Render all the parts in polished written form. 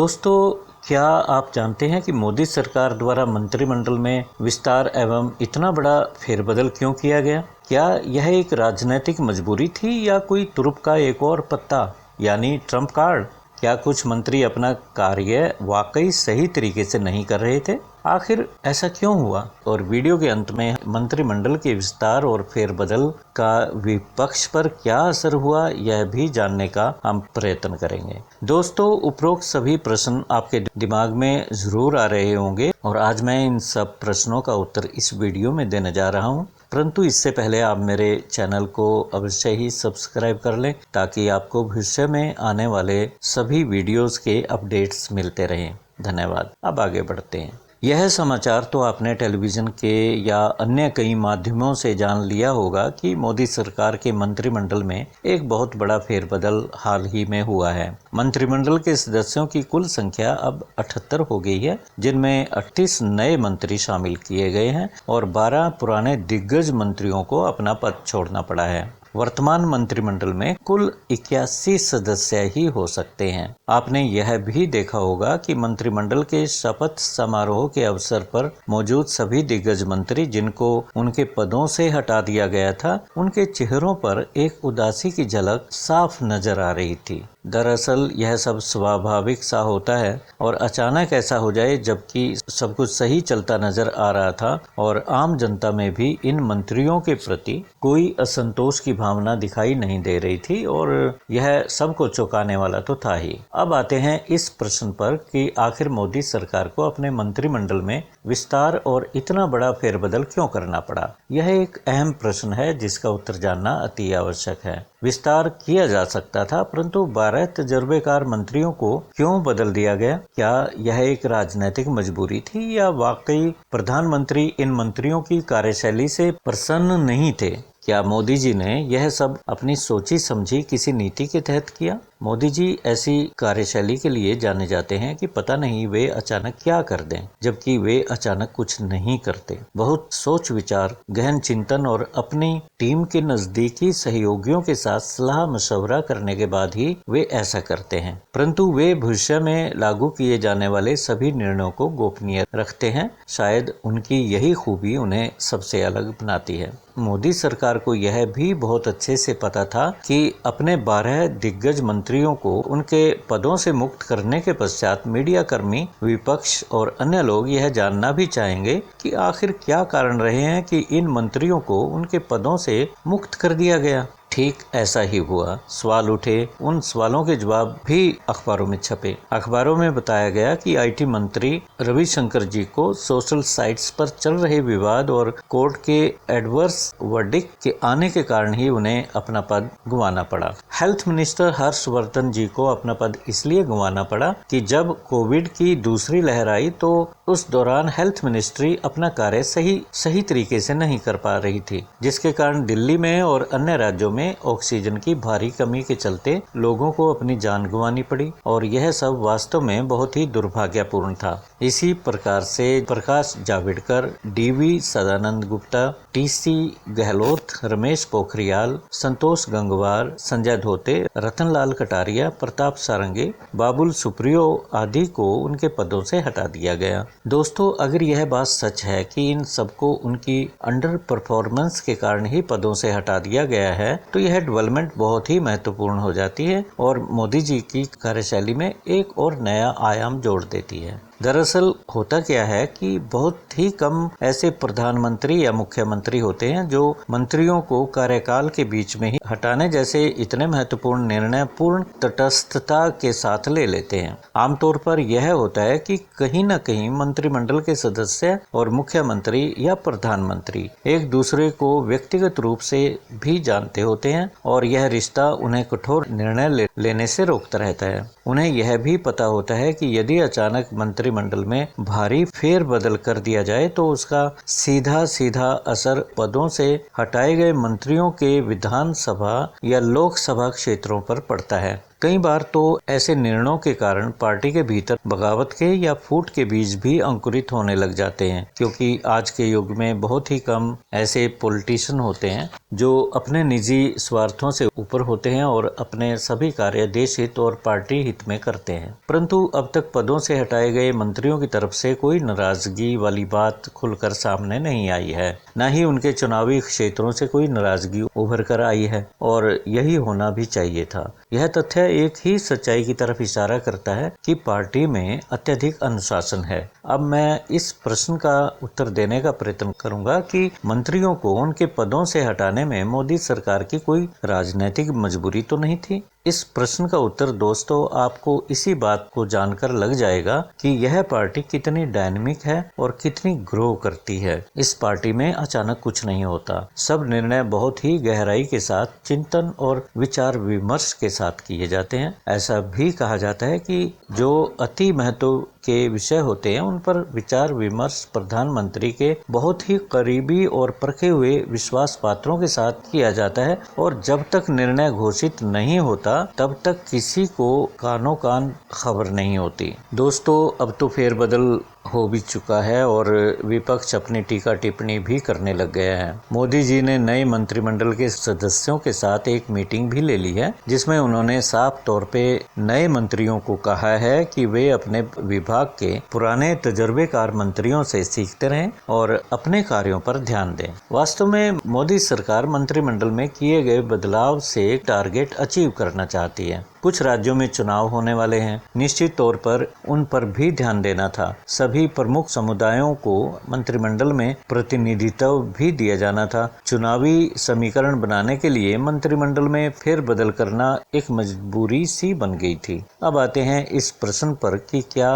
दोस्तों, क्या आप जानते हैं कि मोदी सरकार द्वारा मंत्रिमंडल में विस्तार एवं इतना बड़ा फेरबदल क्यों किया गया? क्या यह एक राजनीतिक मजबूरी थी या कोई तुरुप का एक और पत्ता यानी ट्रम्प कार्ड? क्या कुछ मंत्री अपना कार्य वाकई सही तरीके से नहीं कर रहे थे? आखिर ऐसा क्यों हुआ? और वीडियो के अंत में मंत्रिमंडल के विस्तार और फेरबदल का विपक्ष पर क्या असर हुआ, यह भी जानने का हम प्रयत्न करेंगे। दोस्तों, उपरोक्त सभी प्रश्न आपके दिमाग में जरूर आ रहे होंगे और आज मैं इन सब प्रश्नों का उत्तर इस वीडियो में देने जा रहा हूं। परंतु इससे पहले आप मेरे चैनल को अवश्य ही सब्सक्राइब कर लें ताकि आपको भविष्य में आने वाले सभी वीडियोस के अपडेट्स मिलते रहें। धन्यवाद। अब आगे बढ़ते हैं। यह समाचार तो आपने टेलीविज़न के या अन्य कई माध्यमों से जान लिया होगा कि मोदी सरकार के मंत्रिमंडल में एक बहुत बड़ा फेरबदल हाल ही में हुआ है। मंत्रिमंडल के सदस्यों की कुल संख्या अब 78 हो गई है, जिनमें 38 नए मंत्री शामिल किए गए हैं और 12 पुराने दिग्गज मंत्रियों को अपना पद छोड़ना पड़ा है। वर्तमान मंत्रिमंडल में कुल 81 सदस्य ही हो सकते हैं। आपने यह भी देखा होगा कि मंत्रिमंडल के शपथ समारोह के अवसर पर मौजूद सभी दिग्गज मंत्री जिनको उनके पदों से हटा दिया गया था, उनके चेहरों पर एक उदासी की झलक साफ नजर आ रही थी। दरअसल यह सब स्वाभाविक सा होता है और अचानक ऐसा हो जाए जबकि सब कुछ सही चलता नजर आ रहा था और आम जनता में भी इन मंत्रियों के प्रति कोई असंतोष की भावना दिखाई नहीं दे रही थी और यह सबको चौंकाने वाला तो था ही। अब आते हैं इस प्रश्न पर कि आखिर मोदी सरकार को अपने मंत्रिमंडल में विस्तार और इतना बड़ा फेरबदल क्यों करना पड़ा? यह एक अहम प्रश्न है जिसका उत्तर जानना अति आवश्यक है। विस्तार किया जा सकता था, परंतु 12 तजुर्बेकार मंत्रियों को क्यों बदल दिया गया? क्या यह एक राजनीतिक मजबूरी थी या वाकई प्रधानमंत्री इन मंत्रियों की कार्यशैली से प्रसन्न नहीं थे? क्या मोदी जी ने यह सब अपनी सोची समझी किसी नीति के तहत किया? मोदी जी ऐसी कार्यशैली के लिए जाने जाते हैं कि पता नहीं वे अचानक क्या कर दें, जबकि वे अचानक कुछ नहीं करते। बहुत सोच विचार, गहन चिंतन और अपनी टीम के नजदीकी सहयोगियों के साथ सलाह मशवरा करने के बाद ही वे ऐसा करते हैं। परंतु वे भविष्य में लागू किए जाने वाले सभी निर्णयों को गोपनीय रखते हैं। शायद उनकी यही खूबी उन्हें सबसे अलग बनाती है। मोदी सरकार को यह भी बहुत अच्छे से पता था कि अपने 12 दिग्गज मंत्रियों को उनके पदों से मुक्त करने के पश्चात मीडिया कर्मी, विपक्ष और अन्य लोग यह जानना भी चाहेंगे कि आखिर क्या कारण रहे हैं कि इन मंत्रियों को उनके पदों से मुक्त कर दिया गया। ठीक ऐसा ही हुआ। सवाल उठे, उन सवालों के जवाब भी अखबारों में छपे। अखबारों में बताया गया कि आईटी मंत्री रविशंकर जी को सोशल साइट्स पर चल रहे विवाद और कोर्ट के एडवर्स वर्डिक्ट के आने के कारण ही उन्हें अपना पद गंवाना पड़ा। हेल्थ मिनिस्टर हर्षवर्धन जी को अपना पद इसलिए गंवाना पड़ा कि जब कोविड की दूसरी लहर आई तो उस दौरान हेल्थ मिनिस्ट्री अपना कार्य सही तरीके से नहीं कर पा रही थी, जिसके कारण दिल्ली में और अन्य राज्यों में ऑक्सीजन की भारी कमी के चलते लोगों को अपनी जान गंवानी पड़ी और यह सब वास्तव में बहुत ही दुर्भाग्यपूर्ण था। इसी प्रकार से प्रकाश जावड़ेकर, डीवी सदानंद गुप्ता, टीसी गहलोत, रमेश पोखरियाल, संतोष गंगवार, संजय धोते, रतनलाल कटारिया, प्रताप सारंगी, बाबुल सुप्रियो आदि को उनके पदों से हटा दिया गया। दोस्तों, अगर यह बात सच है कि इन सबको उनकी अंडर परफॉर्मेंस के कारण ही पदों से हटा दिया गया है, तो यह डेवलपमेंट बहुत ही महत्वपूर्ण हो जाती है और मोदी जी की कार्यशैली में एक और नया आयाम जोड़ देती है। दरअसल होता क्या है कि बहुत ही कम ऐसे प्रधानमंत्री या मुख्यमंत्री होते हैं जो मंत्रियों को कार्यकाल के बीच में ही हटाने जैसे इतने महत्वपूर्ण निर्णय पूर्ण तटस्थता के साथ ले लेते हैं। आमतौर पर यह होता है कि कहीं न कहीं मंत्रिमंडल के सदस्य और मुख्यमंत्री या प्रधानमंत्री एक दूसरे को व्यक्तिगत रूप से भी जानते होते हैं और यह रिश्ता उन्हें कठोर निर्णय लेने से रोकता रहता है। उन्हें यह भी पता होता है कि यदि अचानक मंत्रिमंडल में भारी फेरबदल कर दिया जाए तो उसका सीधा असर पदों से हटाए गए मंत्रियों के विधानसभा या लोकसभा क्षेत्रों पर पड़ता है। कई बार तो ऐसे निर्णयों के कारण पार्टी के भीतर बगावत के या फूट के बीज भी अंकुरित होने लग जाते हैं, क्योंकि आज के युग में बहुत ही कम ऐसे पॉलिटिशियन होते हैं जो अपने निजी स्वार्थों से ऊपर होते हैं और अपने सभी कार्य देश हित और पार्टी हित में करते हैं। परंतु अब तक पदों से हटाए गए मंत्रियों की तरफ से कोई नाराजगी वाली बात खुलकर सामने नहीं आई है, न ही उनके चुनावी क्षेत्रों से कोई नाराजगी उभर कर आई है, और यही होना भी चाहिए था। यह तथ्य एक ही सच्चाई की तरफ इशारा करता है कि पार्टी में अत्यधिक अनुशासन है। अब मैं इस प्रश्न का उत्तर देने का प्रयत्न करूंगा कि मंत्रियों को उनके पदों से हटाने में मोदी सरकार की कोई राजनीतिक मजबूरी तो नहीं थी। इस प्रश्न का उत्तर दोस्तों आपको इसी बात को जानकर लग जाएगा कि यह पार्टी कितनी डायनेमिक है और कितनी ग्रो करती है। इस पार्टी में अचानक कुछ नहीं होता। सब निर्णय बहुत ही गहराई के साथ चिंतन और विचार विमर्श के साथ किए जाते हैं। ऐसा भी कहा जाता है कि जो अति महत्व के विषय होते हैं उन पर विचार विमर्श प्रधानमंत्री के बहुत ही करीबी और परखे हुए विश्वास पात्रों के साथ किया जाता है, और जब तक निर्णय घोषित नहीं होता तब तक किसी को कानो कान खबर नहीं होती। दोस्तों, अब तो फेरबदल हो भी चुका है और विपक्ष अपनी टीका टिप्पणी भी करने लग गया है। मोदी जी ने नए मंत्रिमंडल के सदस्यों के साथ एक मीटिंग भी ले ली है, जिसमें उन्होंने साफ तौर पे नए मंत्रियों को कहा है कि वे अपने विभाग के पुराने तजर्बेकार मंत्रियों से सीखते रहें और अपने कार्यों पर ध्यान दें। वास्तव में मोदी सरकार मंत्रिमंडल में किए गए बदलाव से टारगेट अचीव करना चाहती है। कुछ राज्यों में चुनाव होने वाले हैं, निश्चित तौर पर उन पर भी ध्यान देना था। सभी प्रमुख समुदायों को मंत्रिमंडल में प्रतिनिधित्व भी दिया जाना था। चुनावी समीकरण बनाने के लिए मंत्रिमंडल में फेरबदल करना एक मजबूरी सी बन गई थी। अब आते हैं इस प्रश्न पर कि क्या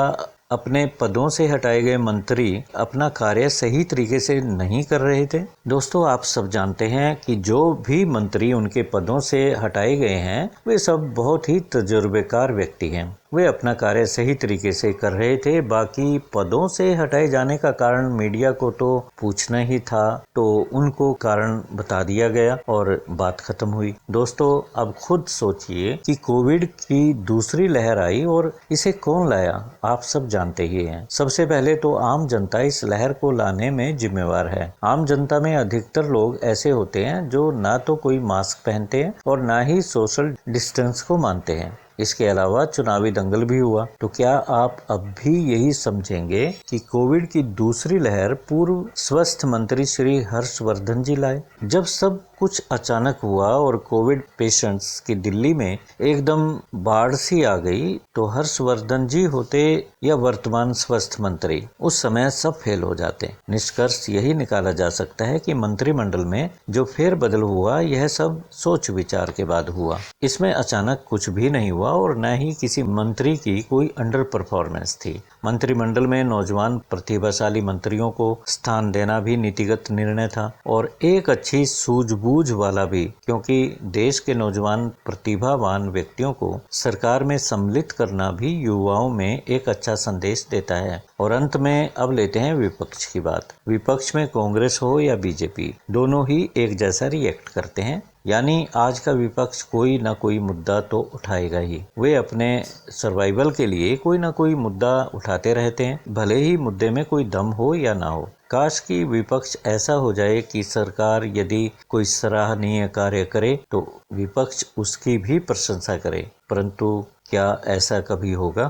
अपने पदों से हटाए गए मंत्री अपना कार्य सही तरीके से नहीं कर रहे थे। दोस्तों, आप सब जानते हैं कि जो भी मंत्री उनके पदों से हटाए गए हैं वे सब बहुत ही तजुर्बेकार व्यक्ति हैं। वे अपना कार्य सही तरीके से कर रहे थे। बाकी पदों से हटाए जाने का कारण मीडिया को तो पूछना ही था, तो उनको कारण बता दिया गया और बात खत्म हुई। दोस्तों, अब खुद सोचिए कि कोविड की दूसरी लहर आई और इसे कौन लाया, आप सब जानते ही हैं। सबसे पहले तो आम जनता इस लहर को लाने में जिम्मेवार है। आम जनता में अधिकतर लोग ऐसे होते हैं जो ना तो कोई मास्क पहनते हैं और ना ही सोशल डिस्टेंस को मानते हैं। इसके अलावा चुनावी दंगल भी हुआ। तो क्या आप अब भी यही समझेंगे कि कोविड की दूसरी लहर पूर्व स्वास्थ्य मंत्री श्री हर्षवर्धन जी लाए? जब सब कुछ अचानक हुआ और कोविड पेशेंट्स की दिल्ली में एकदम बाढ़ सी आ गई, तो हर्षवर्धन जी होते या वर्तमान स्वास्थ्य मंत्री, उस समय सब फेल हो जाते। निष्कर्ष यही निकाला जा सकता है कि मंत्रिमंडल में जो फेरबदल हुआ यह सब सोच विचार के बाद हुआ। इसमें अचानक कुछ भी नहीं हुआ और न ही किसी मंत्री की कोई अंडर परफॉर्मेंस थी। मंत्रिमंडल में नौजवान प्रतिभाशाली मंत्रियों को स्थान देना भी नीतिगत निर्णय था और एक अच्छी सूझबूझ वाला भी, क्योंकि देश के नौजवान प्रतिभावान व्यक्तियों को सरकार में सम्मिलित करना भी युवाओं में एक अच्छा संदेश देता है। और अंत में अब लेते हैं विपक्ष की बात। विपक्ष में कांग्रेस हो या बीजेपी, दोनों ही एक जैसा रिएक्ट करते हैं। यानी आज का विपक्ष कोई ना कोई मुद्दा तो उठाएगा ही। वे अपने सर्वाइवल के लिए कोई ना कोई मुद्दा उठाते रहते हैं, भले ही मुद्दे में कोई दम हो या ना हो। काश कि विपक्ष ऐसा हो जाए कि सरकार यदि कोई सराहनीय कार्य करे तो विपक्ष उसकी भी प्रशंसा करे, परंतु क्या ऐसा कभी होगा?